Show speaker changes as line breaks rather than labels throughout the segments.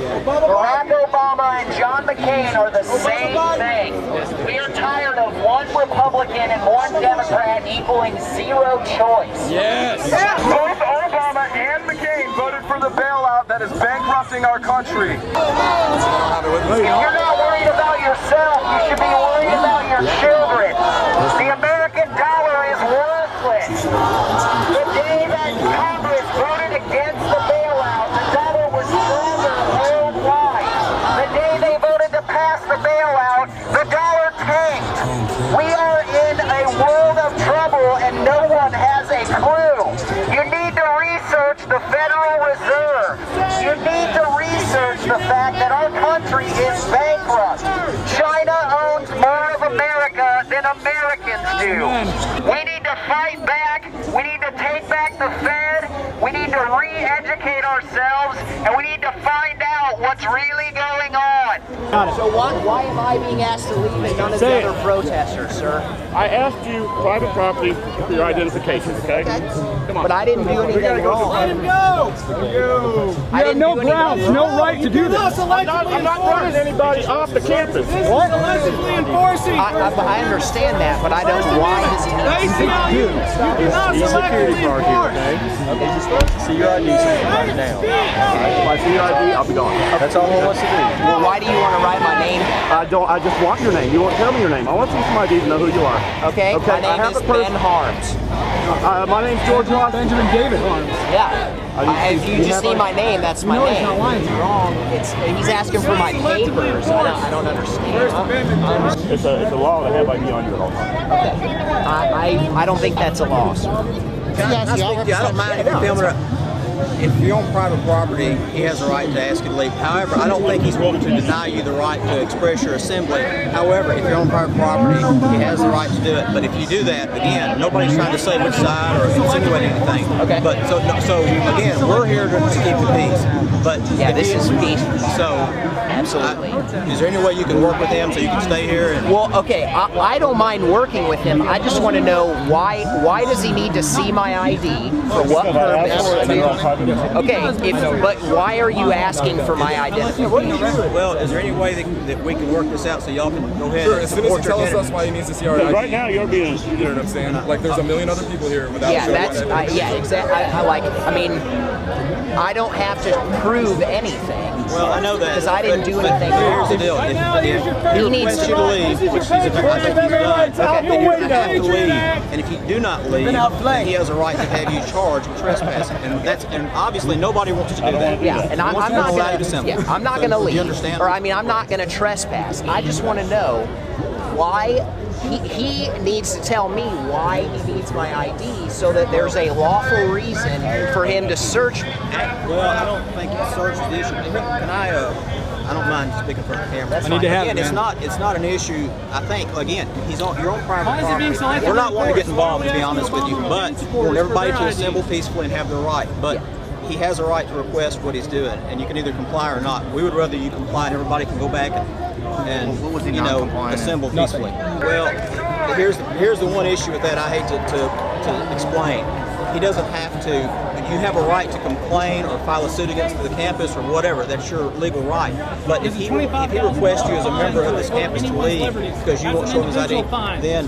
Barack Obama and John McCain are the same thing. We are tired of one Republican and one Democrat equaling zero choice.
Yes.
Both Obama and McCain voted for the bailout that is bankrupting our country.
If you're not worried about yourself, you should be worried about your children. The American dollar is worthless. The day that Congress voted against the bailout, the dollar was stronger worldwide. The day they voted to pass the bailout, the dollar tanked. We are in a world of trouble and no one has a clue. You need to research the Federal Reserve. You need to research the fact that our country is bankrupt. China owns more of America than Americans do. We need to fight back. We need to take back the Fed. We need to re-educate ourselves, and we need to find out what's really going on.
So why am I being asked to leave and none of the other protesters, sir?
I asked you private property for your identification, okay? Come on.
But I didn't do anything wrong.
Let him go!
I didn't
no
do
grounds,
anything
no right to do this.
I'm not running anybody off the campus.
What? Allegedly enforcing.
I understand that, but I don't know why does he
ACLU, you cannot selectively enforce.
See your ID, right now. If I see your ID, I'll be gone. That's all I want to do.
Well, why do you want to write my name?
I just want your name. You won't tell me your name. I want to see some ID to know who you are.
Okay, my name is Ben Harms.
My name's George Ross.
Benjamin David Harms.
Yeah. If you just see my name, that's my name.
He's not lying.
It's wrong. He's asking for my papers. I don't understand.
It's a law to have ID on you at all times.
Okay. I don't think that's a loss.
I don't mind if you're filming it. If you're on private property, he has a right to ask you to leave. However, I don't think he's willing to deny you the right to express your assembly. However, if you're on private property, he has the right to do it. But if you do that, again, nobody's trying to say which side or insinuate anything.
Okay.
But so again, we're here to keep the peace. But
Yeah, this is peace.
So,
Absolutely.
Is there any way you can work with him so you can stay here?
Well, okay, I don't mind working with him. I just want to know why does he need to see my ID? For what purpose? Okay, but why are you asking for my identification?
Well, is there any way that we can work this out so y'all can go ahead
Sure,
and
as soon as he
support your
tells us
candidate?
why he needs to see our ID.
Right now, you're being...
You know what I'm saying? Like, there's a million other people here without
Yeah,
showing
that's
identification.
yeah, exactly. I mean, I don't have to prove anything.
Well, I know that.
Because I didn't do anything
Here's the
wrong.
deal. If he
needs
requests
to
you to leave, which he's I think he's done, then you're going to have to leave. And if you do not leave, then he has a right to have you charged with trespassing. And obviously nobody wants to do that.
Yeah, and I'm not
allow you
gonna.
to assemble.
Yeah, I'm not gonna leave.
You understand?
Or I mean, I'm not gonna trespass. I just want to know why he needs to tell me why he needs my ID so that there's a lawful reason for him to search me.
Well, I don't think search is the issue. Can I don't mind speaking for the camera.
I need to have
Again,
it,
it's not an issue. I think again, you're on private property. We're not wanting to get involved, to be honest with you, but we want everybody to assemble peacefully and have their right. But he has a right to request what he's doing, and you can either comply or not. We would rather you comply, and everybody can go back and assemble peacefully. Well, here's the one issue with that I hate to explain. He doesn't have to. You have a right to complain or file a suit against the campus or whatever. That's your legal right. But if he requests you as a member of this campus to leave because you won't show him his ID, then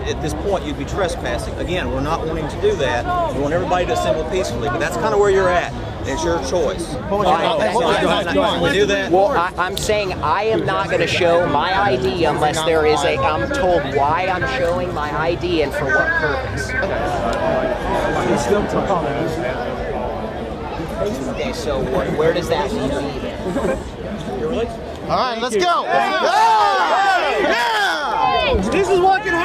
at this point you'd be trespassing. Again, we're not wanting to do that. We want everybody to assemble peacefully, but that's kind of where you're at. It's your choice. Can we do that?
Well, I'm saying I am not going to show my ID unless there is I'm told why I'm showing my ID and for what purpose. Okay, so where does that leave me then?
All right, let's go.
This is what can happen.